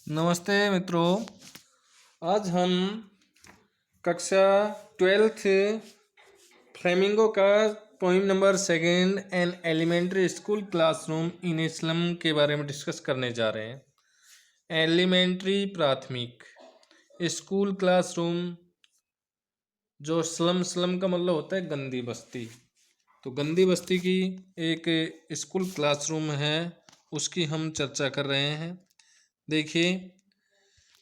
नमस्ते मित्रों। आज हम कक्षा 12th फ्लेमिंगो का poem number second an elementary school classroom in slum के बारे में डिस्कस करने जा रहे हैं। एलिमेंट्री प्राथमिक स्कूल क्लासरूम, जो स्लम का मतलब होता है गंदी बस्ती, तो गंदी बस्ती की एक स्कूल क्लासरूम है, उसकी हम चर्चा कर रहे हैं। देखिए,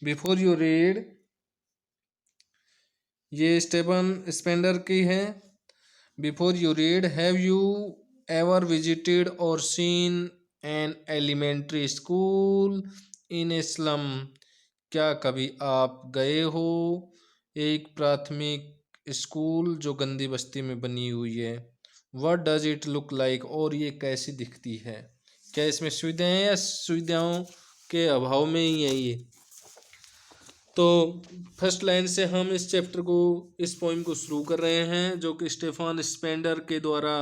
बिफोर यू रीड, ये स्टेफन स्पेंडर की है। Before you read, have you ever visited or seen an elementary school in a slum? क्या कभी आप गए हो एक प्राथमिक स्कूल जो गंदी बस्ती में बनी हुई है? What does it look like, और ये कैसी दिखती है? क्या इसमें सुविधाएं हैं या सुविधाओं के अभाव में ही है ये? तो फर्स्ट लाइन से हम इस चैप्टर को, इस पोइम को शुरू कर रहे हैं, जो कि स्टेफन स्पेंडर के द्वारा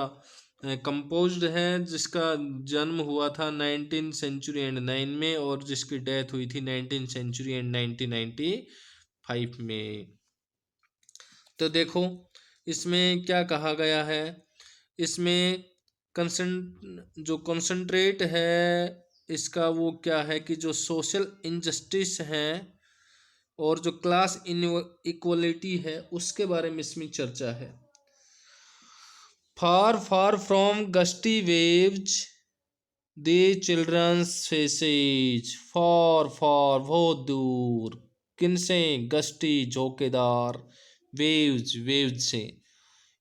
कंपोज्ड है, जिसका जन्म हुआ था 19 सेंचुरी एंड 9 में और जिसकी डेथ हुई थी 19 सेंचुरी एंड 1995 में। तो देखो इसमें क्या कहा गया है। इसमें जो कंसंट्रेट है इसका, वो क्या है कि जो सोशल इनजस्टिस है और जो क्लास इक्वलिटी है उसके बारे में इसमें चर्चा है। Far far from gusty waves the children's faces, far far बहुत दूर, किनसे? गस्टी झोंकेदार, वेव्स वेव्स से,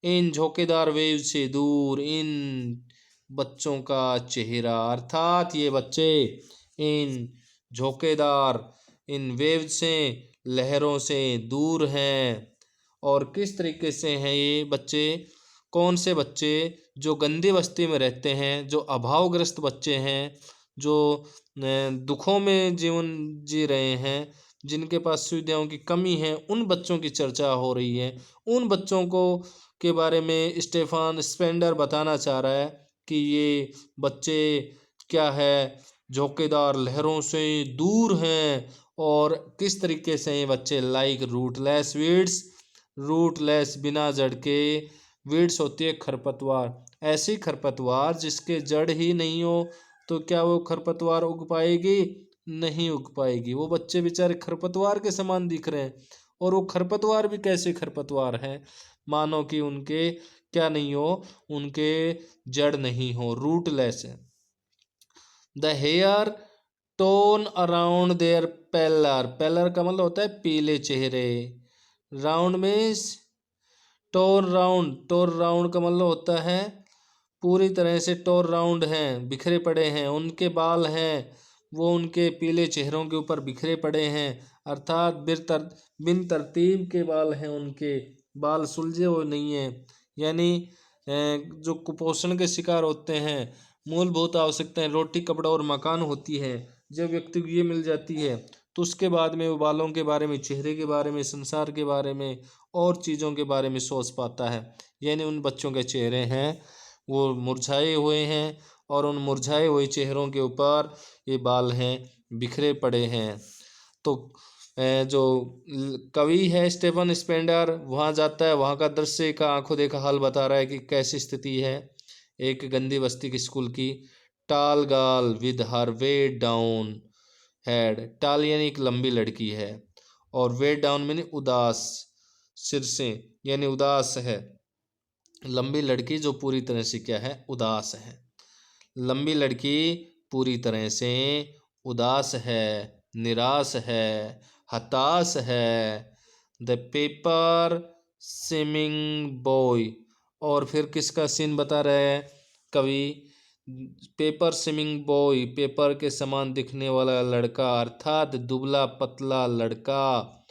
इन झोंकेदार वेव्स से दूर, इन बच्चों का चेहरा, अर्थात ये बच्चे इन झोंकेदार, इन वेव से, लहरों से दूर हैं। और किस तरीके से हैं ये बच्चे? कौन से बच्चे? जो गंदी बस्ती में रहते हैं, जो अभावग्रस्त बच्चे हैं, जो दुखों में जीवन जी रहे हैं, जिनके पास सुविधाओं की कमी है, उन बच्चों की चर्चा हो रही है। उन बच्चों को के बारे में स्टेफन स्पेंडर बताना चाह रहा है कि ये बच्चे क्या है, झोंकेदार लहरों से दूर हैं। और किस तरीके से ये बच्चे, लाइक रूटलेस वीड्स, रूटलेस बिना जड़ के, वीड्स होती है खरपतवार, ऐसी खरपतवार जिसके जड़ ही नहीं हो, तो क्या वो खरपतवार उग पाएगी? नहीं उग पाएगी। वो बच्चे बेचारे खरपतवार के समान दिख रहे हैं, और वो खरपतवार भी कैसे खरपतवार हैं? मानो कि उनके क्या नहीं हो, उनके जड़ नहीं हो, रूटलेस है। The hair torn around their pallor, pallor का मतलब होता है पीले चेहरे, राउंड में टोर राउंड, टोर राउंड का मतलब होता है पूरी तरह से टोर राउंड हैं, बिखरे पड़े हैं। उनके बाल हैं वो उनके पीले चेहरों के ऊपर बिखरे पड़े हैं, अर्थात बिन तरतीब के बाल हैं, उनके बाल सुलझे हुए नहीं हैं। यानी जो कुपोषण के शिकार होते हैं, मूलभूत आवश्यकताएं रोटी कपड़ा और मकान होती है, जब व्यक्ति को ये मिल जाती है तो उसके बाद में वो बालों के बारे में, चेहरे के बारे में, संसार के बारे में और चीज़ों के बारे में सोच पाता है। यानी उन बच्चों के चेहरे हैं वो मुरझाए हुए हैं, और उन मुरझाए हुए चेहरों के ऊपर ये बाल हैं, बिखरे पड़े हैं। तो जो कवि है स्टेफन स्पेंडर, वहाँ जाता है, वहाँ का दृश्य का आंखों देखा हाल बता रहा है कि कैसी स्थिति है एक गंदी बस्ती की स्कूल की। Tall girl with her weighed down head, tall यानी एक लंबी लड़की है, और वेट डाउन यानी उदास, सिर से, यानी उदास है। लंबी लड़की जो पूरी तरह से क्या है, उदास है। लंबी लड़की पूरी तरह से उदास है, निराश है, हताश है। द पेपर स्विमिंग बॉय, और फिर किसका सीन बता रहे हैं कवि? पेपर स्विमिंग बॉय, पेपर के समान दिखने वाला लड़का, अर्थात दुबला पतला लड़का,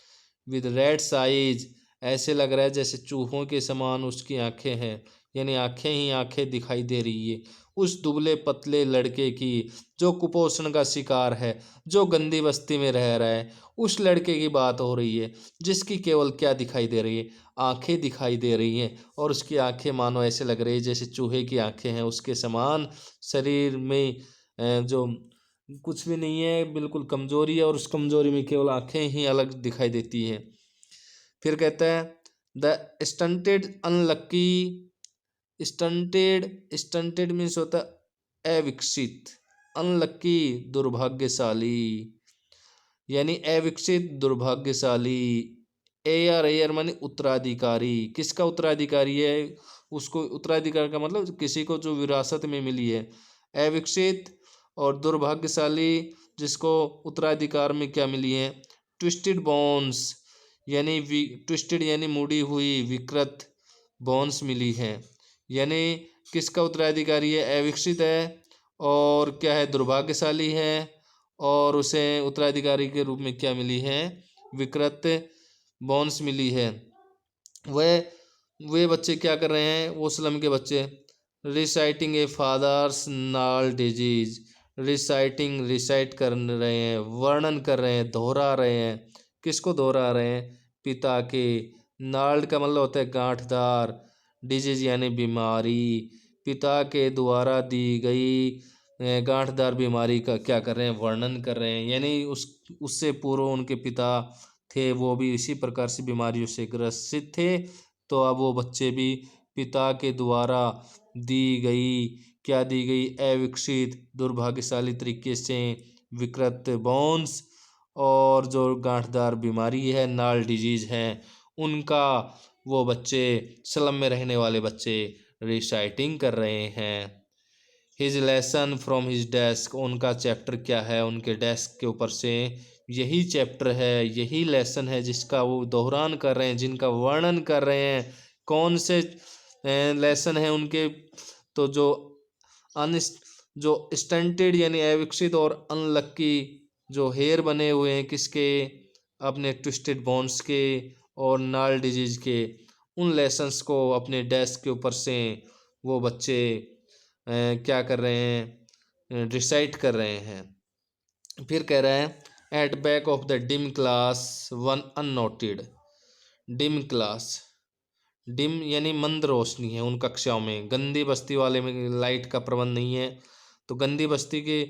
विद रेड साइज, ऐसे लग रहा है जैसे चूहों के समान उसकी आंखें हैं, यानी आंखें ही आंखें दिखाई दे रही है उस दुबले पतले लड़के की, जो कुपोषण का शिकार है, जो गंदी बस्ती में रह रहा है। उस लड़के की बात हो रही है जिसकी केवल क्या दिखाई दे रही है, आंखें दिखाई दे रही हैं, और उसकी आंखें मानो ऐसे लग रही है जैसे चूहे की आंखें हैं उसके समान। शरीर में जो कुछ भी नहीं है, बिल्कुल कमजोरी है, और उस कमजोरी में केवल आंखें ही अलग दिखाई देती हैं। फिर कहता है the stunted unlucky. Stunted, stunted means होता है अविकसित, अनलक्की दुर्भाग्यशाली, यानी अविकसित दुर्भाग्यशाली। एयर, एयर माने उत्तराधिकारी, किसका उत्तराधिकारी है, उसको उत्तराधिकार का मतलब किसी को जो विरासत में मिली है। अविकसित और दुर्भाग्यशाली, जिसको उत्तराधिकार में क्या मिली है, ट्विस्टेड बॉन्स, यानी ट्विस्टेड यानी मुड़ी हुई विकृत बॉन्स मिली है। यानी किसका उत्तराधिकारी है, अविकसित है, और क्या है, दुर्भाग्यशाली है, और उसे उत्तराधिकारी के रूप में क्या मिली है, विकृत बॉन्स मिली है। वह वे बच्चे क्या कर रहे हैं, वो स्लम के बच्चे रिसाइटिंग ए फादर्स नाल डिजीज, रिसाइटिंग रिसाइट कर रहे हैं, वर्णन कर रहे हैं, दोहरा रहे हैं। किसको दोहरा रहे हैं, पिता के। नाल्ड का मतलब होता है गांठदार, डिजीज यानी बीमारी, पिता के द्वारा दी गई गांठदार बीमारी का क्या कर रहे हैं, वर्णन कर रहे हैं। यानी उससे पूर्व उनके पिता थे, वो भी इसी प्रकार से बीमारियों से ग्रसित थे। तो अब वो बच्चे भी पिता के द्वारा दी गई, क्या दी गई, अविकसित दुर्भाग्यशाली तरीके से विकृत बॉन्स और जो गांठदार बीमारी है, नाल डिजीज है, उनका वो बच्चे, स्लम में रहने वाले बच्चे रिसाइटिंग कर रहे हैं। His lesson from his desk, उनका चैप्टर क्या है, उनके डेस्क के ऊपर से यही चैप्टर है, यही लेसन है जिसका वो दोहरान कर रहे हैं, जिनका वर्णन कर रहे हैं। कौन से लेसन है उनके, तो अन जो स्टंटेड यानी अविकसित और अनलक्की जो हेयर बने हुए हैं, किसके, अपने ट्विस्टेड बॉन्स के और नाल डिजीज के, उन लेसन्स को अपने डेस्क के ऊपर से वो बच्चे क्या कर रहे हैं, रिसाइट कर रहे हैं। फिर कह रहा है at back of the dim class one unnoted. Dim class, dim यानी मंद रोशनी है उन कक्षाओं में, गंदी बस्ती वाले में लाइट का प्रबंध नहीं है, तो गंदी बस्ती के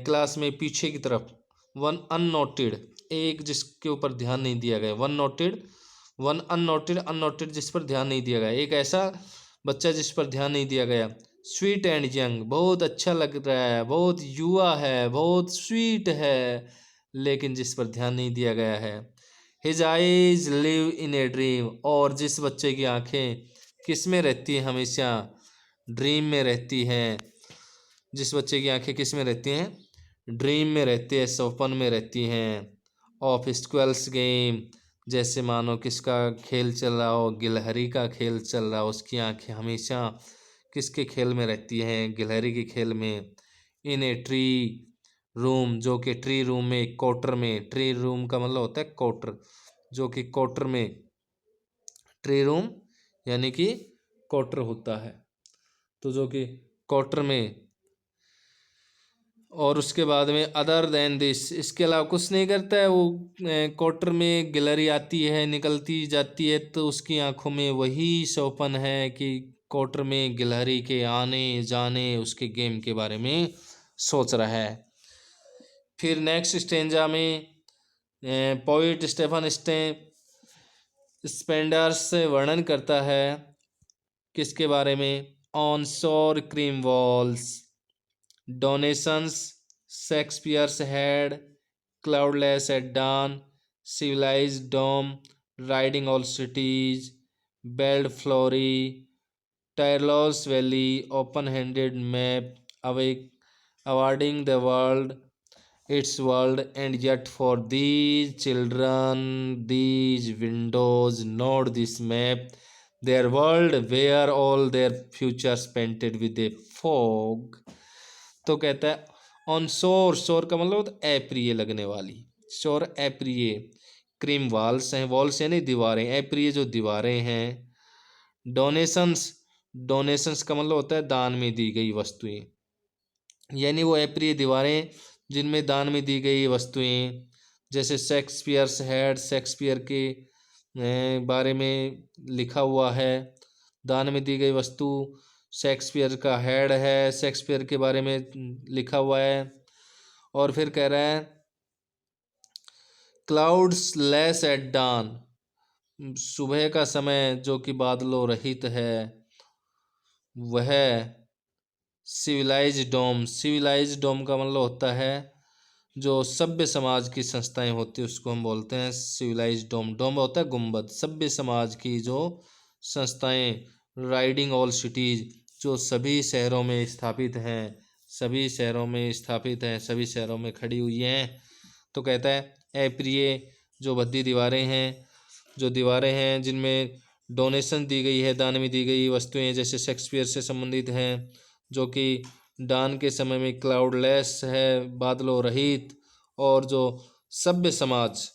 क्लास में पीछे की तरफ वन अननोटेड, एक जिसके ऊपर ध्यान नहीं दिया गया, one noted, one unnoted, unnoted जिस पर ध्यान नहीं दिया गया, एक ऐसा बच्चा जिस पर ध्यान नहीं दिया गया। स्वीट एंड यंग, बहुत अच्छा लग रहा है, बहुत युवा है, बहुत स्वीट है, लेकिन जिस पर ध्यान नहीं दिया गया है। His eyes live in a dream, और जिस बच्चे की आंखें किस में रहती हैं, हमेशा ड्रीम में रहती हैं। जिस बच्चे की आंखें किस में रहती हैं, ड्रीम में रहती है, सपन में रहती हैं। ऑफ स्क्वेल्स गेम, जैसे मानो किसका खेल चल रहा हो, गिलहरी का खेल चल रहा हो, उसकी आंखें हमेशा किसके खेल में रहती हैं, गिलहरी के खेल में। इन ए ट्री रूम, जो कि ट्री रूम में, एक क्वार्टर में, ट्री रूम का मतलब होता है क्वार्टर, जो कि क्वार्टर में, ट्री रूम यानी कि क्वार्टर होता है, तो जो कि क्वार्टर में। और उसके बाद में अदर देन दिस, इसके अलावा कुछ नहीं करता है वो। क्वार्टर में गिलहरी आती है, निकलती जाती है, तो उसकी आंखों में वही शौपन है कि क्वार्टर में गिलहरी के आने जाने, उसके गेम के बारे में सोच रहा है। फिर नेक्स्ट स्टेंजा में पोइट स्टेफन स्पेंडर्स से वर्णन करता है किसके बारे में, on sour cream walls, donations, Shakespeare's head, cloudless at dawn, civilized dome, riding all cities, belled flory, Tirlos Valley, open-handed map, awake, awarding the world its world, and yet for these children, these windows, not this map, their world where all their futures painted with a fog। तो कहता है on शोर, शोर का मतलब होता है अप्रिय लगने वाली, शोर अप्रिय, क्रीम वॉल्स हैं, वॉल्स यानी दीवारें, अप्रिय जो दीवारें हैं। डोनेशंस, डोनेशंस का मतलब होता है दान में दी गई वस्तुएं, यानी वो अप्रिय दीवारें जिनमें दान में दी गई वस्तुएं। जैसे शेक्सपियर्स हेड, शेक्सपियर के बारे में लिखा हुआ है, दान में दी गई वस्तु शेक्सपियर का हेड है, शेक्सपियर के बारे में लिखा हुआ है। और फिर कह रहा है क्लाउड्स लेस एट डान, सुबह का समय जो कि बादलों रहित है, वह सिविलाइज डोम का मतलब होता है जो सभ्य समाज की संस्थाएं होती है उसको हम बोलते हैं सिविलाइज डोम। डोम होता है गुंबद। सभ्य समाज की जो संस्थाएं राइडिंग ऑल सिटीज, जो सभी शहरों में स्थापित हैं, सभी शहरों में खड़ी हुई हैं। तो कहता है अप्रिय, जो भद्दी दीवारें हैं, जिनमें डोनेशन दी गई है, दान में दी गई वस्तुएं जैसे शेक्सपियर से संबंधित हैं, जो कि दान के समय में क्लाउडलेस है, बादलों रहित, और जो सभ्य समाज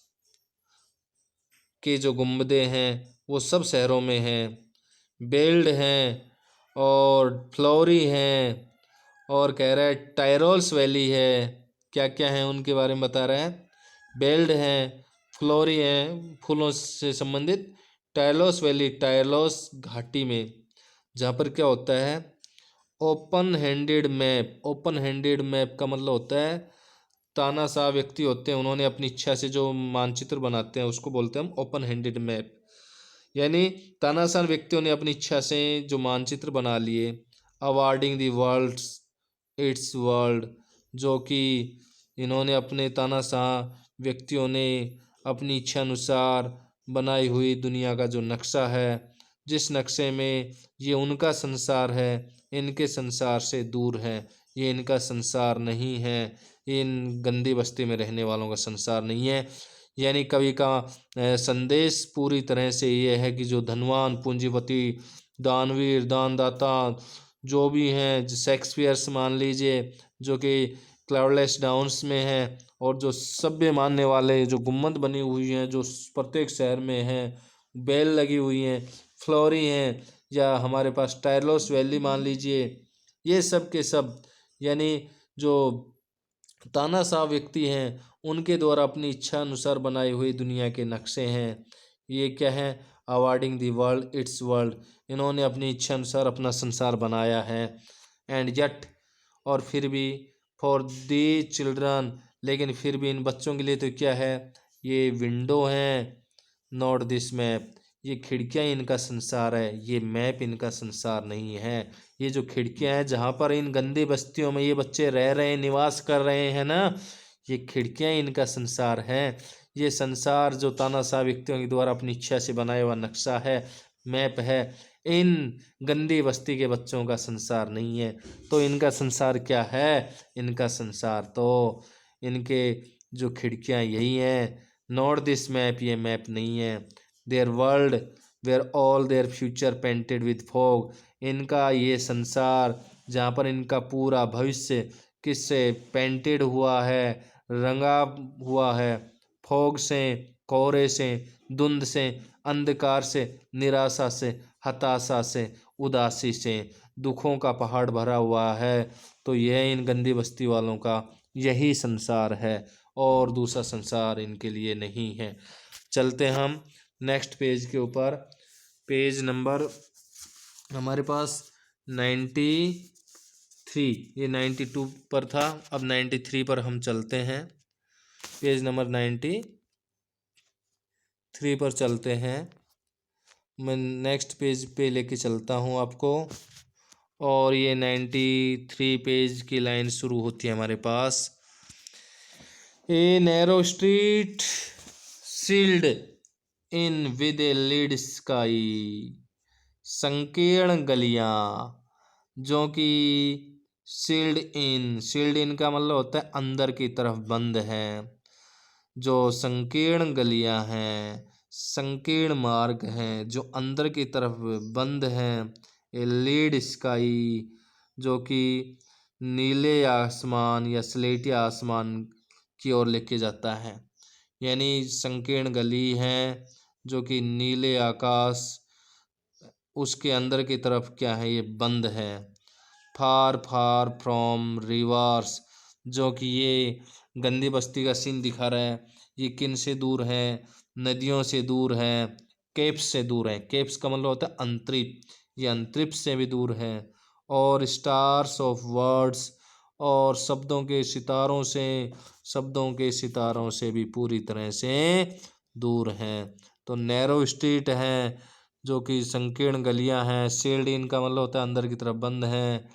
के जो गुंबदें हैं वो सब शहरों में हैं, बेल्ड हैं और फ्लोरी हैं, और कह रहा है टायरोल्स वैली है। क्या क्या है उनके बारे में बता रहा है, बेल्ड हैं, फ्लोरी हैं, फूलों से संबंधित, टायलोस वैली, टायलोस घाटी में, जहाँ पर क्या होता है ओपन हैंडेड मैप का मतलब होता है तानाशाह व्यक्ति होते हैं, उन्होंने अपनी इच्छा से जो मानचित्र बनाते हैं उसको बोलते हैं हम ओपन हैंडेड मैप। यानी तानाशाह व्यक्तियों ने अपनी इच्छा से जो मानचित्र बना लिए, awarding the world it's world, जो कि इन्होंने अपने तानाशाह व्यक्तियों ने अपनी इच्छा अनुसार बनाई हुई दुनिया का जो नक्शा है, जिस नक्शे में ये उनका संसार है, इनके संसार से दूर है, ये इनका संसार नहीं है, इन गंदी बस्ती में रहने वालों का संसार नहीं है। यानी कवि का संदेश पूरी तरह से ये है कि जो धनवान पूंजीपति दानवीर दानदाता जो भी हैं, शेक्सपियर्स मान लीजिए जो कि क्लाउडलेस डाउन्स में है, और जो सभ्य मानने वाले जो गुम्बद बनी हुई हैं जो प्रत्येक शहर में हैं, बेल लगी हुई हैं, फ्लोरी हैं, या हमारे पास टायरलोस वैली मान लीजिए, ये सब के सब यानी जो तानाशाह व्यक्ति हैं उनके द्वारा अपनी इच्छा अनुसार बनाई हुई दुनिया के नक्शे हैं। ये क्या है, awarding the world it's world, इन्होंने अपनी इच्छा अनुसार अपना संसार बनाया है। एंड यट, और फिर भी, फॉर दी चिल्ड्रन, लेकिन फिर भी इन बच्चों के लिए तो क्या है, ये विंडो हैं, नॉट दिस मैप, ये खिड़कियाँ इनका संसार है, ये मैप इनका संसार नहीं है। ये जो खिड़कियाँ हैं जहाँ पर इन गंदी बस्तियों में ये बच्चे रह रहे हैं, निवास कर रहे हैं ना, ये खिड़कियाँ इनका संसार है। ये संसार जो तानाशाह व्यक्तियों के द्वारा अपनी इच्छा से बनाया हुआ नक्शा है, मैप है, इन गंदी बस्ती के बच्चों का संसार नहीं है। तो इनका संसार क्या है, इनका संसार तो इनके जो खिड़कियाँ यही हैं, नॉट दिस मैप, ये मैप नहीं है। Their world where all their future painted with fog, इनका ये संसार जहाँ पर इनका पूरा भविष्य किससे पेंटेड हुआ है, रंगा हुआ है, फॉग से, कोहरे से, धुंध से, अंधकार से, निराशा से, हताशा से, उदासी से, दुखों का पहाड़ भरा हुआ है। तो यह इन गंदी बस्ती वालों का यही संसार है, और दूसरा संसार इनके लिए नहीं है। चलते हम नेक्स्ट पेज के ऊपर। पेज नंबर हमारे पास 93, ये 92 पर था, अब 93 पर हम चलते हैं। पेज नंबर 93 पर चलते हैं। मैं नेक्स्ट पेज पे लेके चलता हूँ आपको, और ये 93 पेज की लाइन शुरू होती है हमारे पास। A narrow street sealed in with a lead sky, संकीर्ण गलियां जो कि सील्ड इन का मतलब होता है अंदर की तरफ बंद है, जो संकीर्ण गलियां हैं, संकीर्ण मार्ग हैं जो अंदर की तरफ बंद हैं। ए लीड स्काई, जो कि नीले आसमान या स्लेटी आसमान की ओर लेके जाता है। यानी संकीर्ण गली है जो कि नीले आकाश, उसके अंदर की तरफ क्या है, ये बंद है। फार फार फ्रॉम रिवर्स, जो कि ये गंदी बस्ती का सीन दिखा रहा है, ये किन से दूर है, नदियों से दूर है, केप्स से दूर है। केप्स का मतलब होता है अंतरिक्ष, ये अंतरिक्ष से भी दूर है। और स्टार्स ऑफ वर्ड्स, और शब्दों के सितारों से भी पूरी तरह से दूर हैं। तो नैरो स्ट्रीट हैं जो कि संकीर्ण गलियां हैं। सेल्ड इन का मतलब होता है अंदर की तरफ बंद हैं।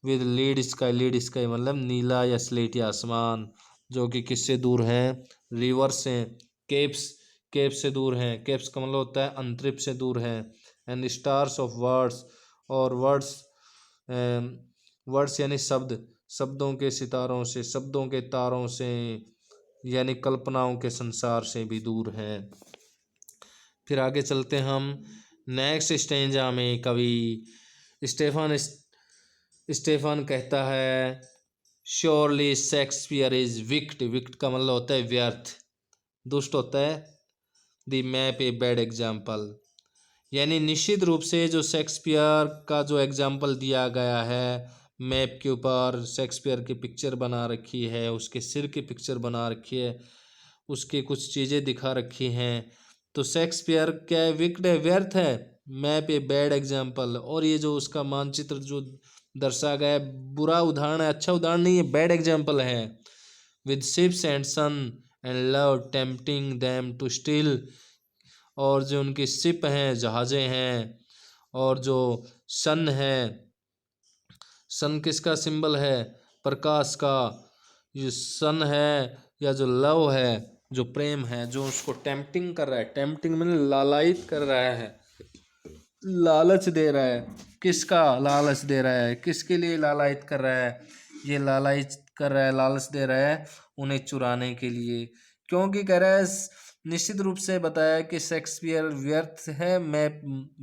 विद लीड स्काई मतलब नीला या स्लेटी आसमान, जो कि किससे दूर हैं? रिवर से। केप्स केप्स से दूर हैं। केप्स का मतलब होता है अंतरिक्ष से दूर हैं। एंड स्टार्स ऑफ वर्ड्स, और वर्ड्स यानी शब्दों के सितारों से, शब्दों के तारों से, यानी कल्पनाओं के संसार से भी दूर हैं। फिर आगे चलते हम नेक्स्ट स्टेंजा में। कवि स्टेफन स्टेफन कहता है, श्योरली शेक्सपियर इज विक्ट। विक्ट का मतलब होता है व्यर्थ, दुष्ट होता है। The map a bad example, यानी निश्चित रूप से जो शेक्सपियर का जो एग्जाम्पल दिया गया है, मैप के ऊपर शेक्सपियर की पिक्चर बना रखी है, उसके सिर की पिक्चर बना रखी है, उसकी कुछ चीज़ें दिखा रखी हैं। तो शेक्सपियर क्या है? विक्ड है, व्यर्थ है। मैप ए बैड एग्जाम्पल, और ये जो उसका मानचित्र जो दर्शा गया है, बुरा उदाहरण है, अच्छा उदाहरण नहीं है, बैड एग्जाम्पल है। With ships and sun and love tempting them to steal, और जो उनकी शिप हैं, जहाज़ें हैं, और जो सन है, सन किसका सिंबल है? प्रकाश का। ये सन है, या जो लव है, जो प्रेम है, जो उसको टेम्पटिंग कर रहा है। टेम्पटिंग मतलब लालायित कर रहा है, लालच दे रहा है। किसका लालच दे रहा है? किसके लिए लालायित कर रहा है? ये लालायित कर रहा है, लालच दे रहा है उन्हें चुराने के लिए। क्योंकि कह रहा है, निश्चित रूप से बताया कि शेक्सपियर व्यर्थ है, मैं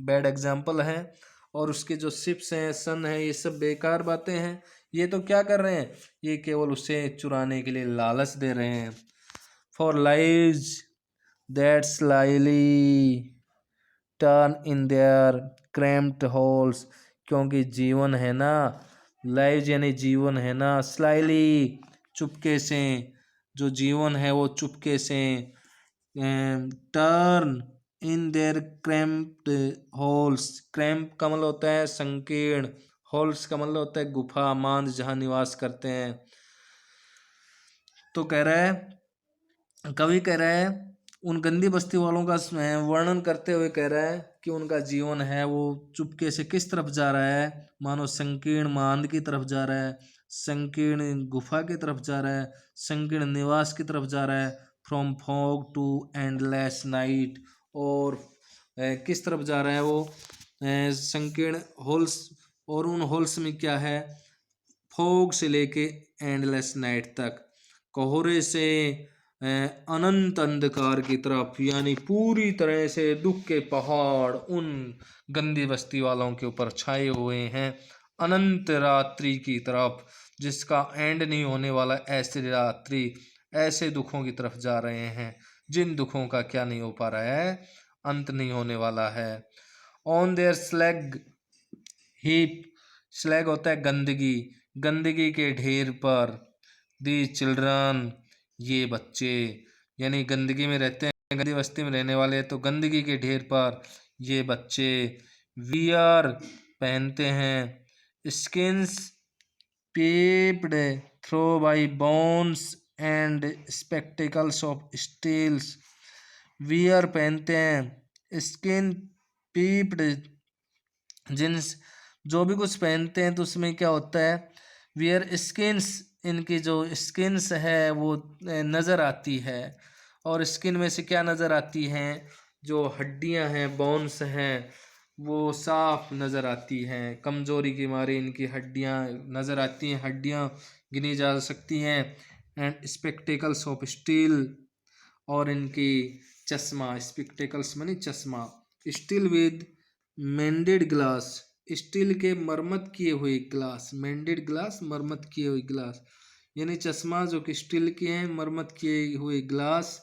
बैड एग्जाम्पल है, और उसके जो शिप्स हैं, सन है, ये सब बेकार बातें हैं। ये तो क्या कर रहे हैं? ये केवल उसे चुराने के लिए लालच दे रहे हैं। For lies that slightly turn in their cramped holes, क्योंकि जीवन है ना, लाइव यानी जीवन है ना, स्लाइली चुपके से, जो जीवन है वो चुपके से, turn in their cramped holes. Cramp का मतलब होता है संकीर्ण, होल्स का मतलब होता है गुफा, मांद जहाँ निवास करते हैं। तो कह रहा है, कवि कह रहा है, उन गंदी बस्ती वालों का वर्णन करते हुए कह रहा है कि उनका जीवन है वो चुपके से किस तरफ जा रहा है? मानो संकीर्ण मांद की तरफ जा रहा है, संकीर्ण गुफा की तरफ जा रहा है, संकीर्ण निवास की तरफ जा रहा है। From fog to endless night, और किस तरफ जा रहा है वो? संकीर्ण होल्स, और उन होल्स में क्या है? फॉग से लेके एंडलेस नाइट तक, कोहरे से अनंत अंधकार की तरफ, यानी पूरी तरह से दुख के पहाड़ उन गंदी बस्ती वालों के ऊपर छाए हुए हैं, अनंत रात्रि की तरफ, जिसका एंड नहीं होने वाला। ऐसी रात्रि, ऐसे दुखों की तरफ जा रहे हैं जिन दुखों का क्या नहीं हो पा रहा है? अंत नहीं होने वाला है। On their slag heap, slag होता है गंदगी, गंदगी के ढेर पर। दी चिल्ड्रन, ये बच्चे, यानी गंदगी में रहते हैं, गंदी बस्ती में रहने वाले, तो गंदगी के ढेर पर ये बच्चे। वियर पहनते हैं, skins peeped through by bones and spectacles of steels. Wear पहनते हैं, स्किन पीप्ड, जींस जो भी कुछ पहनते हैं तो उसमें क्या होता है? वियर स्किन्स, इनकी जो स्किन्स है वो नज़र आती है। और स्किन में से क्या नज़र आती हैं? जो हड्डियां हैं, बोन्स हैं, वो साफ नज़र आती हैं। कमज़ोरी के मारे इनकी हड्डियां नज़र आती हैं, हड्डियां गिनी जा सकती हैं। एंड स्पेक्टिकल्स ऑफ स्टील, और इनकी चश्मा, स्पेक्टिकल्स मानी चश्मा। स्टील विद मेंडेड ग्लास, स्टील के मरम्मत किए हुए ग्लास, मेंडेड ग्लास मरम्मत किए हुए ग्लास, यानी चश्मा जो कि स्टील के हैं, मरम्मत किए हुए ग्लास।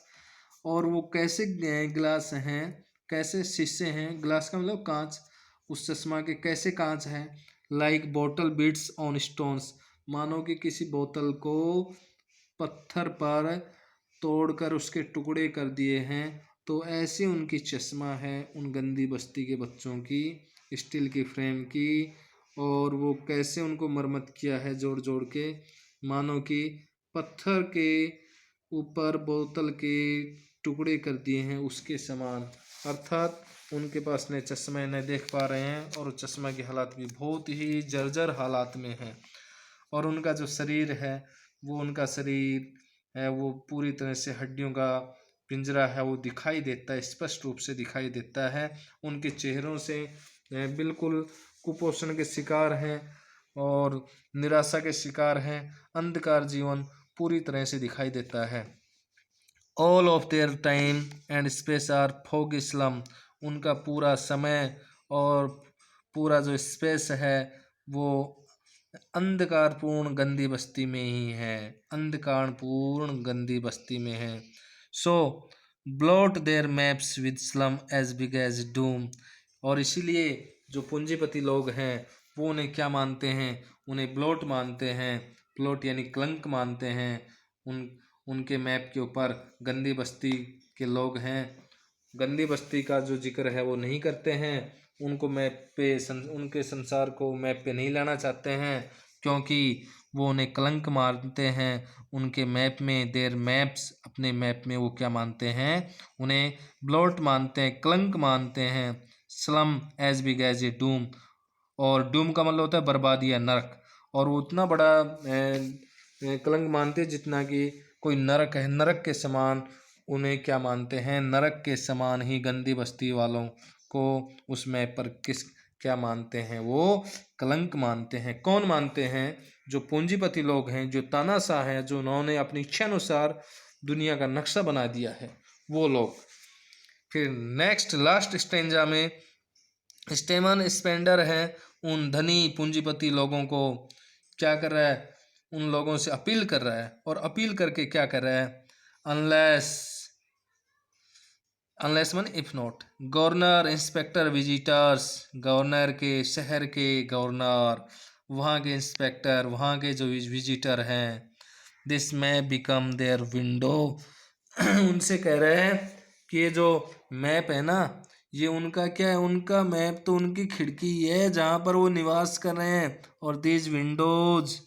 और वो कैसे ग्लास हैं? कैसे शीशे हैं? ग्लास का मतलब कांच। उस चश्मा के कैसे कांच हैं? लाइक बोतल बीट्स ऑन स्टोन्स, मानो कि किसी बोतल को पत्थर पर तोड़कर उसके टुकड़े कर दिए हैं। तो ऐसे उनकी चश्मा है उन गंदी बस्ती के बच्चों की, स्टील की फ्रेम की, और वो कैसे उनको मरम्मत किया है जोड़ जोड़ के, मानो कि पत्थर के ऊपर बोतल के टुकड़े कर दिए हैं उसके समान। अर्थात उनके पास न चश्मा न देख पा रहे हैं और चश्मा की हालात भी बहुत ही जर्जर हालात में है। और उनका जो शरीर है वो उनका शरीर है वो पूरी तरह से हड्डियों का पिंजरा है वो दिखाई देता है, स्पष्ट रूप से दिखाई देता है। उनके चेहरों से बिल्कुल कुपोषण के शिकार हैं और निराशा के शिकार हैं। अंधकार जीवन पूरी तरह से दिखाई देता है। All of their time and space are fog slum. उनका पूरा समय और पूरा जो स्पेस है वो अंधकारपूर्ण गंदी बस्ती में ही है, अंधकारपूर्ण गंदी बस्ती में है। So blot their maps with slum as big as doom. और इसीलिए जो पूंजीपति लोग हैं वो उन्हें क्या मानते हैं, उन्हें ब्लॉट मानते हैं। ब्लॉट यानी कलंक मानते हैं। उनके मैप के ऊपर गंदी बस्ती के लोग हैं, गंदी बस्ती का जो जिक्र है वो नहीं करते हैं। उनको मैप पे उनके संसार को मैप पे नहीं लाना चाहते हैं क्योंकि वो उन्हें कलंक मानते हैं। उनके मैप में देयर मैप्स, अपने मैप में वो क्या मानते हैं, उन्हें ब्लॉट मानते हैं, कलंक मानते हैं। Slum as big as a doom. और डूम का मतलब होता है बर्बादी या नरक। और वो उतना बड़ा कलंक मानते हैं जितना कि कोई नरक है, नरक के समान उन्हें क्या मानते हैं, नरक के समान ही गंदी बस्ती वालों को उस मैप पर किस क्या मानते हैं, वो कलंक मानते हैं। कौन मानते हैं? जो पूंजीपति लोग हैं, जो तानाशाह है, जो उन्होंने अपनी इच्छा अनुसार दुनिया का नक्शा बना दिया है, वो लोग। फिर नेक्स्ट लास्ट स्टेंजा में स्टेमन स्पेंडर है उन धनी पूंजीपति लोगों को क्या कर रहा है, उन लोगों से अपील कर रहा है। और अपील करके क्या कर रहा है, unless unless one if not governor inspector visitors. Governor के, शहर के गवर्नर, वहाँ के इंस्पेक्टर, वहाँ के जो विजिटर हैं, दिस में बिकम देयर विंडो। उनसे कह रहे हैं कि ये जो मैप है ना, ये उनका क्या है, उनका मैप तो उनकी खिड़की है जहाँ पर वो निवास कर रहे हैं। और दीज विंडोज,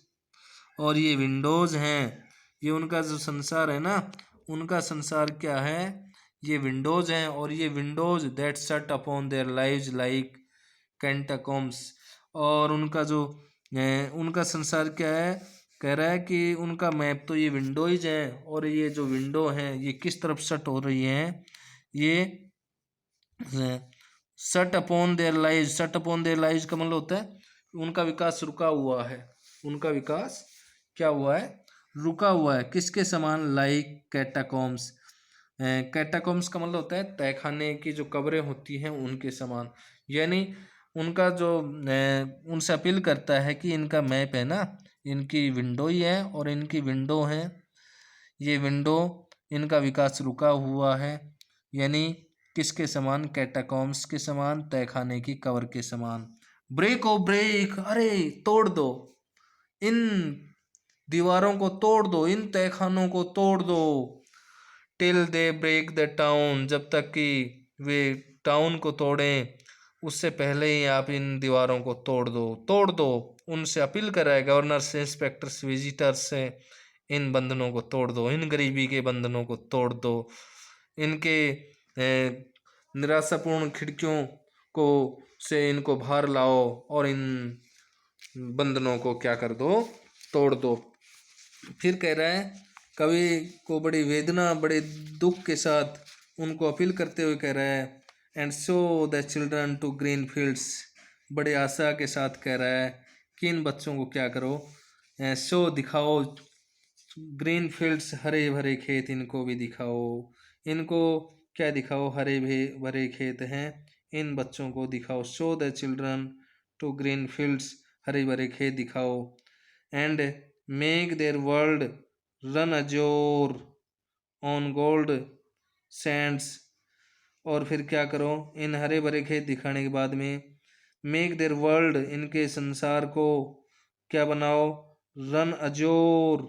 और ये विंडोज हैं, ये उनका जो संसार है ना, उनका संसार क्या है, ये विंडोज हैं। और ये windows that shut upon their lives like catacombs. और उनका जो उनका संसार क्या है, कह रहा है कि उनका मैप तो ये विंडोज है। और ये जो विंडो हैं ये किस तरफ शट हो रही हैं, ये shut upon their lives. Shut upon their lives का मतलब होता है उनका विकास रुका हुआ है। उनका विकास क्या हुआ है, रुका हुआ है। किसके समान, लाइक कैटाकॉम्स। कैटाकॉम्स का मतलब होता है तहखाने की जो कब्रें होती हैं उनके समान। यानी उनका जो उनसे अपील करता है कि इनका मैप है ना, इनकी विंडो ही है और इनकी विंडो है, ये विंडो, इनका विकास रुका हुआ है। यानी किसके समान, कैटाकॉम्स के समान, तहखाने की कब्र के समान। ब्रेक ओ ब्रेक, अरे तोड़ दो, इन दीवारों को तोड़ दो, इन तहखानों को तोड़ दो। Till they break the town, जब तक कि वे टाउन को तोड़ें उससे पहले ही आप इन दीवारों को तोड़ दो, तोड़ दो। उनसे अपील कर रहा है, गवर्नर से, इंस्पेक्टर से, विजिटर्स से, इन बंधनों को तोड़ दो, इन गरीबी के बंधनों को तोड़ दो, इनके निराशापूर्ण खिड़कियों को से इनको बाहर लाओ और इन बंधनों को क्या कर दो, तोड़ दो। फिर कह रहा है, कवि को बड़ी वेदना, बड़े दुख के साथ उनको अपील करते हुए कह रहा है, and show the children to green fields. बड़े आशा के साथ कह रहा है कि इन बच्चों को क्या करो, शो दिखाओ, ग्रीन फील्ड्स, हरे भरे खेत इनको भी दिखाओ। इनको क्या दिखाओ, हरे भरे खेत हैं, इन बच्चों को दिखाओ। Show the children to green fields, हरे भरे खेत दिखाओ। And make their world run azure on gold sands. और फिर क्या करो, इन हरे भरे खेत दिखाने के बाद में मेक देयर वर्ल्ड, इनके संसार को क्या बनाओ, रन अजोर,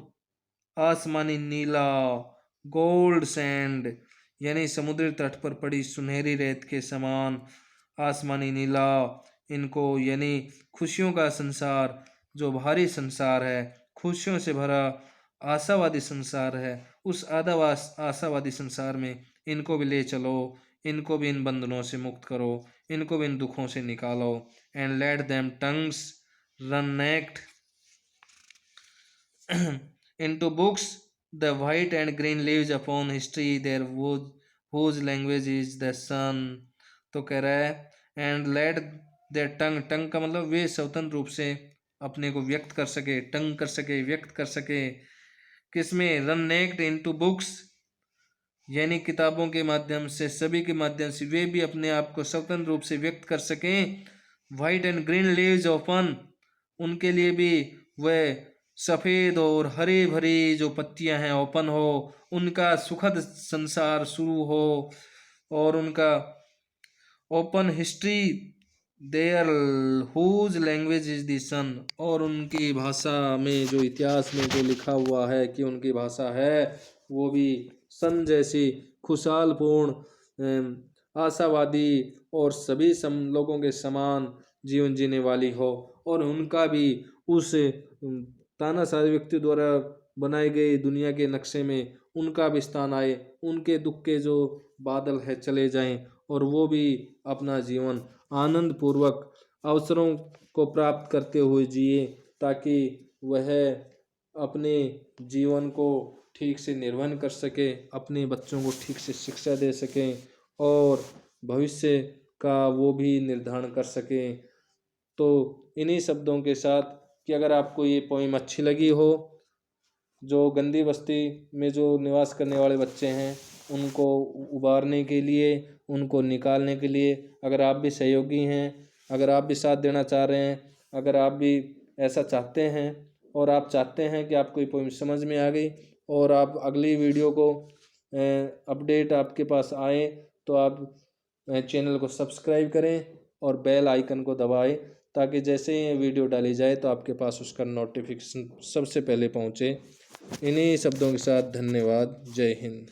आसमानी नीला, गोल्ड सैंड, यानी समुद्री तट पर पड़ी सुनहरी रेत के समान आसमानी नीला, इनको, यानी खुशियों का संसार, जो भारी संसार है, खुशियों से भरा आशावादी संसार है, उस आशावादी संसार में इनको भी ले चलो, इनको भी इन बंधनों से मुक्त करो, इनको भी इन दुखों से निकालो। And let their tongues run naked into books, the white and green leaves upon history, there whose language is the sun। तो कह रहा है एंड लेट देयर टंग, टंग का मतलब वे स्वतंत्र रूप से अपने को व्यक्त कर सके, टंग कर सके, व्यक्त कर सके, किसमें, रन नेक्ड इनटू बुक्स, यानी किताबों के माध्यम से, सभी के माध्यम से वे भी अपने आप को स्वतंत्र रूप से व्यक्त कर सकें। White and green leaves open, उनके लिए भी वह सफ़ेद और हरी भरी जो पत्तियां हैं ओपन हो, उनका सुखद संसार शुरू हो, और उनका open history their whose language is the sun, और उनकी भाषा में, जो इतिहास में जो लिखा हुआ है कि उनकी भाषा है, वो भी सन जैसी खुशहाल पूर्ण आशावादी और सभी लोगों के समान जीवन जीने वाली हो, और उनका भी उस तानाशाही व्यक्ति द्वारा बनाई गई दुनिया के नक्शे में उनका भी स्थान आए, उनके दुख के जो बादल है चले जाएं, और वो भी अपना जीवन आनंद पूर्वक अवसरों को प्राप्त करते हुए जिए, ताकि वह अपने जीवन को ठीक से निर्वहन कर सके, अपने बच्चों को ठीक से शिक्षा दे सकें, और भविष्य का वो भी निर्धारण कर सकें। तो इन्हीं शब्दों के साथ कि अगर आपको ये पोइम अच्छी लगी हो, जो गंदी बस्ती में जो निवास करने वाले बच्चे हैं उनको उबारने के लिए, उनको निकालने के लिए, अगर आप भी सहयोगी हैं, अगर आप भी साथ देना चाह रहे हैं, अगर आप भी ऐसा चाहते हैं और आप चाहते हैं कि आपको ये पोइम समझ में आ गई और आप अगली वीडियो को अपडेट आपके पास आए, तो आप चैनल को सब्सक्राइब करें और बेल आइकन को दबाएं, ताकि जैसे ही वीडियो डाली जाए तो आपके पास उसका नोटिफिकेशन सबसे पहले पहुंचे। इन्हीं शब्दों के साथ धन्यवाद। जय हिंद।